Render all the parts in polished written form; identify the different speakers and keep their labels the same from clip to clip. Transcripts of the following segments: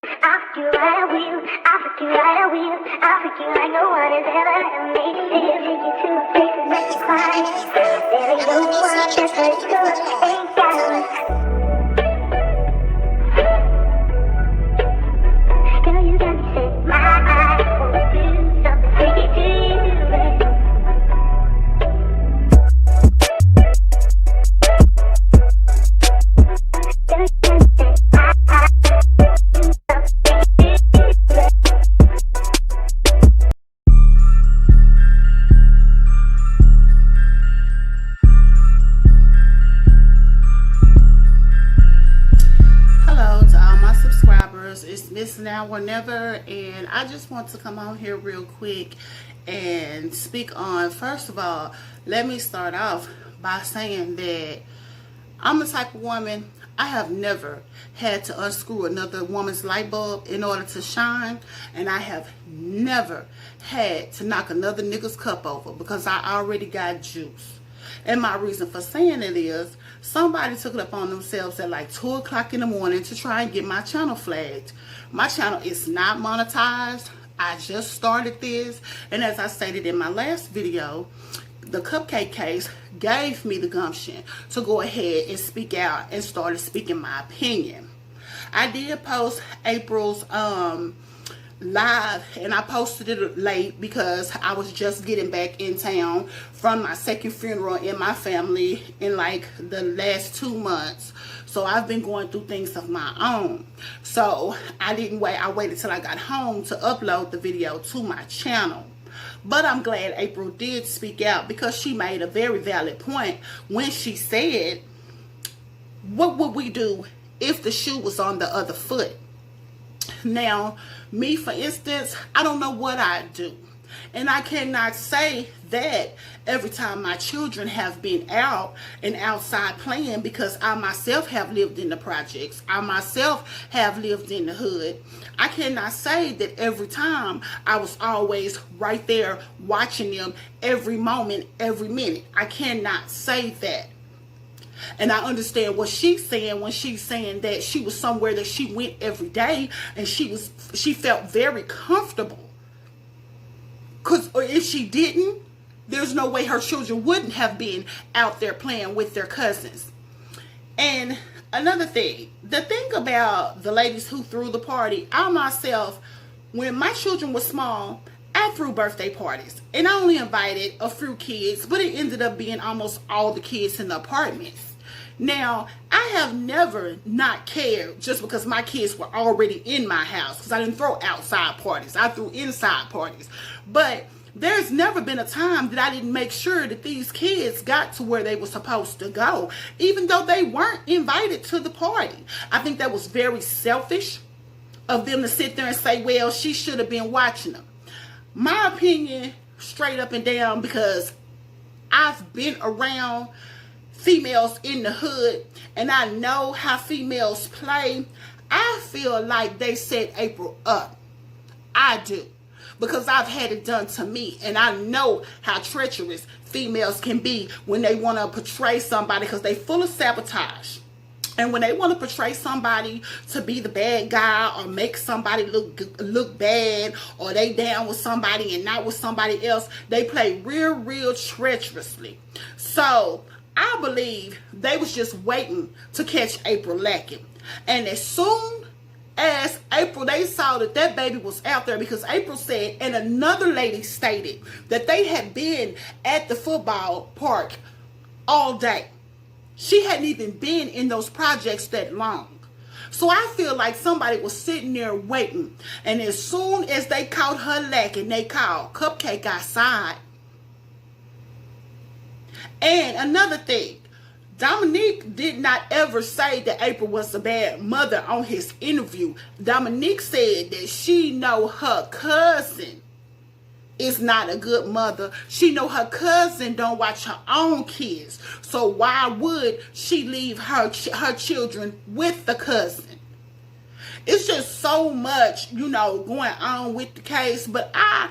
Speaker 1: I'll freak you right, I will. I'll freak you right, I will. I'll freak you like no one has ever ever made me. Take you to a place that makes you cry. There ain't no one that's ready to go. Ain't got one. Girl, you got me set my eyes. Wanna do something freaky to you, babe. Girl, you got me set my eyes. Do something freaky to you, babe.
Speaker 2: Hello to all my subscribers. It's Miss Now or Never, and I just want to come on here real quick and speak on, first of all, let me start off by saying that I'm the type of woman, I have never had to unscrew another woman's light bulb in order to shine, and I have never had to knock another nigga's cup over because I already got juice. And my reason for saying it is somebody took it upon themselves at like 2 o'clock in the morning to try and get my channel flagged. My channel is not monetized. I just started this. And as I stated in my last video, the cupcake case gave me the gumption to go ahead and speak out and started speaking my opinion. I did post April's live, and I posted it late because I was just getting back in town from my second funeral in my family in like the last 2 months. So I've been going through things of my own. So I didn't wait. I waited till I got home to upload the video to my channel. But I'm glad April did speak out because she made a very valid point when she said, what would we do if the shoe was on the other foot? Now, me, for instance, I don't know what I'd do. And I cannot say that every time my children have been out and outside playing, because I myself have lived in the projects. I myself have lived in the hood. I cannot say that every time I was always right there watching them every moment, every minute. I cannot say that. And I understand what she's saying when she's saying that she was somewhere that she went every day and she felt very comfortable. Or if she didn't, there's no way her children wouldn't have been out there playing with their cousins. And another thing, the thing about the ladies who threw the party, I myself, when my children were small, I threw birthday parties. And I only invited a few kids, but it ended up being almost all the kids in the apartments. Now, I have never not cared just because my kids were already in my house, because I didn't throw outside parties. I threw inside parties. But there's never been a time that I didn't make sure that these kids got to where they were supposed to go, even though they weren't invited to the party. I think that was very selfish of them to sit there and say, well, she should have been watching them. My opinion, straight up and down, because I've been around females in the hood and I know how females play, I feel like they set April up. I do. Because I've had it done to me, and I know how treacherous females can be when they want to portray somebody, because they full of sabotage. And when they want to portray somebody to be the bad guy or make somebody look bad, or they down with somebody and not with somebody else, they play real treacherously. So I believe they was just waiting to catch April lacking. And as soon as April, they saw that that baby was out there, because April said, and another lady stated, that they had been at the football park all day. She hadn't even been in those projects that long. So I feel like somebody was sitting there waiting. And as soon as they caught her lacking, they called Cupcake outside. And another thing, Dominique did not ever say that April was a bad mother on his interview. Dominique said that she know her cousin is not a good mother. She know her cousin don't watch her own kids. So why would she leave her children with the cousin? It's just so much, you know, going on with the case. But I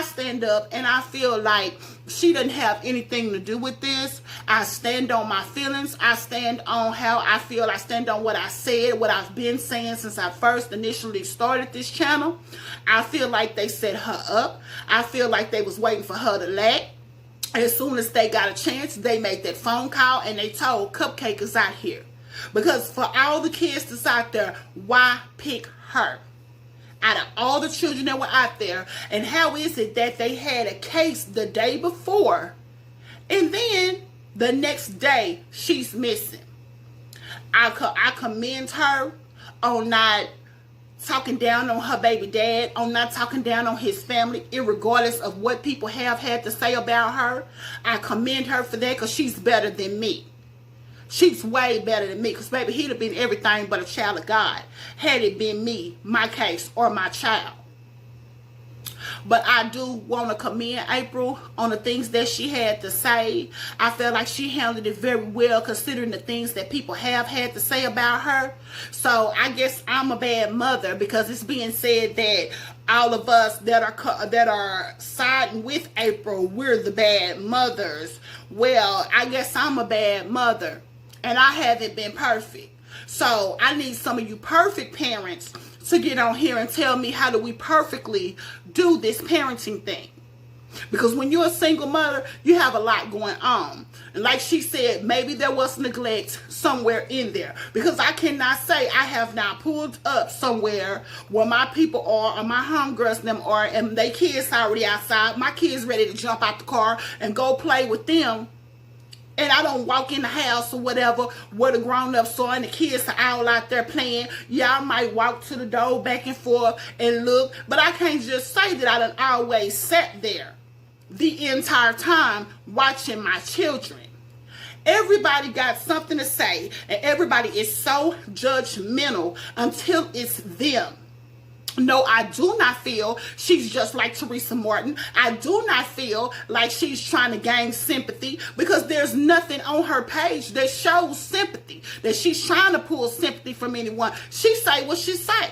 Speaker 2: stand up and I feel like she doesn't have anything to do with this. I stand on my feelings. I stand on how I feel. I stand on what I said, what I've been saying since I first initially started this channel. I feel like they set her up. I feel like they was waiting for her to lack. As soon as they got a chance, they made that phone call and they told Cupcake is out here. Because for all the kids that's out there, why pick her? Out of all the children that were out there, and how is it that they had a case the day before, and then the next day she's missing? I commend her on not talking down on her baby dad, on not talking down on his family, irregardless of what people have had to say about her. I commend her for that because she's better than me. She's way better than me because, baby, he'd have been everything but a child of God had it been me, my case, or my child. But I do want to commend April on the things that she had to say. I felt like she handled it very well considering the things that people have had to say about her. So I guess I'm a bad mother because it's being said that all of us that are siding with April, we're the bad mothers. Well, I guess I'm a bad mother and I haven't been perfect. So I need some of you perfect parents to get on here and tell me how do we perfectly do this parenting thing. Because when you're a single mother, you have a lot going on. And like she said, maybe there was neglect somewhere in there. Because I cannot say I have not pulled up somewhere where my people are or my homegirls them are and they kids already outside. My kids ready to jump out the car and go play with them. And I don't walk in the house or whatever where the grown-ups are and the kids are all out there playing. Yeah, I might walk to the door back and forth and look. But I can't just say that I done always sat there the entire time watching my children. Everybody got something to say. And everybody is so judgmental until it's them. No, I do not feel she's just like Teresa Martin. I do not feel like she's trying to gain sympathy because there's nothing on her page that shows sympathy, that she's trying to pull sympathy from anyone. She say what she say.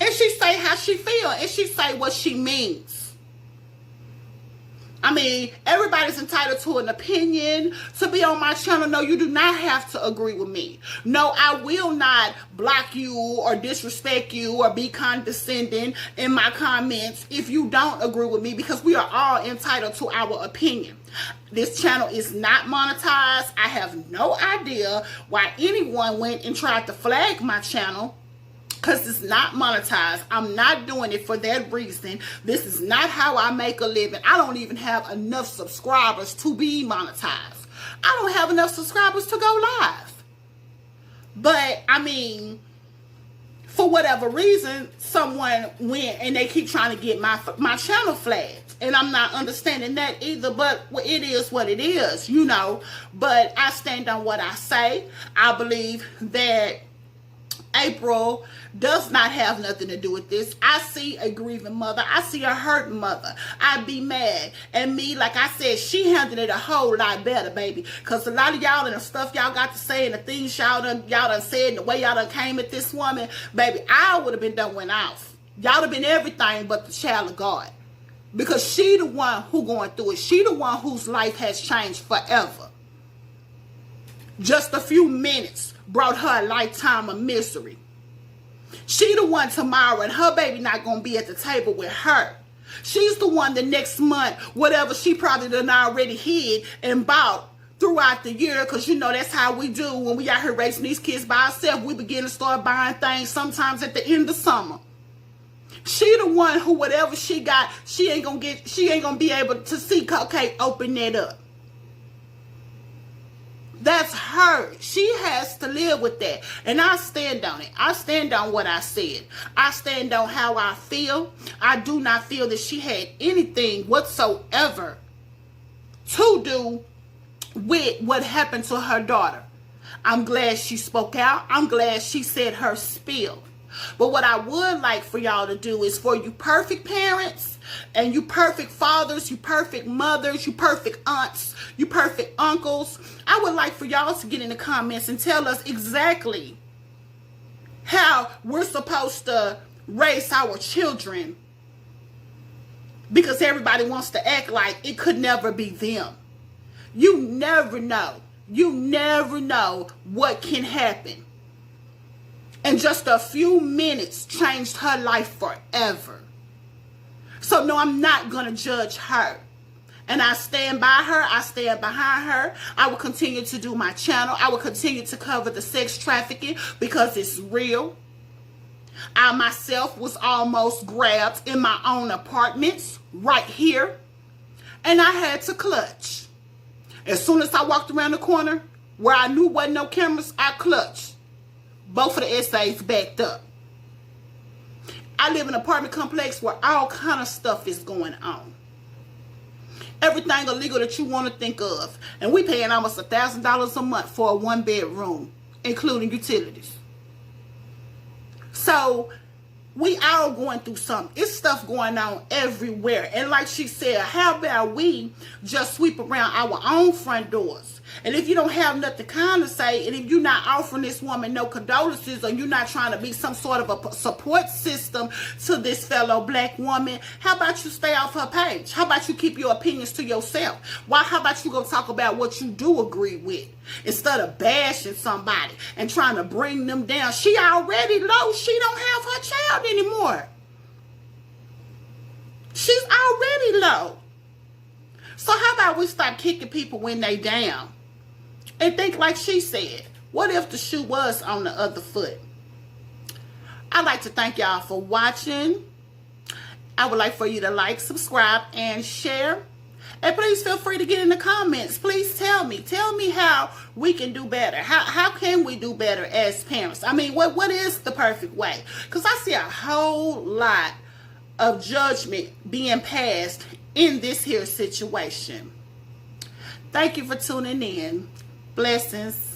Speaker 2: And she say how she feel. And she say what she means. I mean, everybody's entitled to an opinion to be on my channel. No, you do not have to agree with me. No, I will not block you or disrespect you or be condescending in my comments if you don't agree with me because we are all entitled to our opinion. This channel is not monetized. I have no idea why anyone went and tried to flag my channel. Because it's not monetized. I'm not doing it for that reason. This is not how I make a living. I don't even have enough subscribers to be monetized. I don't have enough subscribers to go live. But, I mean, for whatever reason, someone went and they keep trying to get my channel flagged. And I'm not understanding that either. But it is what it is, you know. But I stand on what I say. I believe that April does not have nothing to do with this. I see a grieving mother. I see a hurt mother. I'd be mad. And me, like I said, she handled it a whole lot better, baby. Because a lot of y'all and the stuff y'all got to say and the things y'all done said and the way y'all done came at this woman, baby, I would have been done went off. Y'all have been everything but the child of God. Because she the one who going through it. She the one whose life has changed forever. Just a few minutes brought her a lifetime of misery. She the one tomorrow and her baby not going to be at the table with her. She's the one the next month, whatever she probably done already hid and bought throughout the year. Because, you know, that's how we do when we out here raising these kids by ourselves. We begin to start buying things sometimes at the end of summer. She the one who whatever she got, she ain't going to be able to see Cupcake open that up. That's her. She has to live with that. And I stand on it. I stand on what I said. I stand on how I feel. I do not feel that she had anything whatsoever to do with what happened to her daughter. I'm glad she spoke out. I'm glad she said her spiel. But what I would like for y'all to do is for you perfect parents and you perfect fathers, you perfect mothers, you perfect aunts, you perfect uncles, I would like for y'all to get in the comments and tell us exactly how we're supposed to raise our children because everybody wants to act like it could never be them. You never know. You never know what can happen. And just a few minutes changed her life forever. So no, I'm not going to judge her. And I stand by her. I stand behind her. I will continue to do my channel. I will continue to cover the sex trafficking because it's real. I myself was almost grabbed in my own apartments right here. And I had to clutch. As soon as I walked around the corner where I knew wasn't no cameras, I clutched. Both of the essays backed up. I live in an apartment complex where all kind of stuff is going on. Everything illegal that you want to think of. And we paying almost $1,000 a month for a 1-bedroom, including utilities. So we all going through something. It's stuff going on everywhere. And like she said, how about we just sweep around our own front doors? And if you don't have nothing kind to say, and if you're not offering this woman no condolences, or you're not trying to be some sort of a support system to this fellow black woman, how about you stay off her page? How about you keep your opinions to yourself? How about you go talk about what you do agree with instead of bashing somebody and trying to bring them down? She already low. She don't have her child anymore. She's already low. So how about we stop kicking people when they down? And think like she said, what if the shoe was on the other foot? I'd like to thank y'all for watching. I would like for you to like, subscribe, and share. And please feel free to get in the comments. Please tell me. Tell me how we can do better. How can we do better as parents? I mean, what is the perfect way? Because I see a whole lot of judgment being passed in this here situation. Thank you for tuning in. Blessings.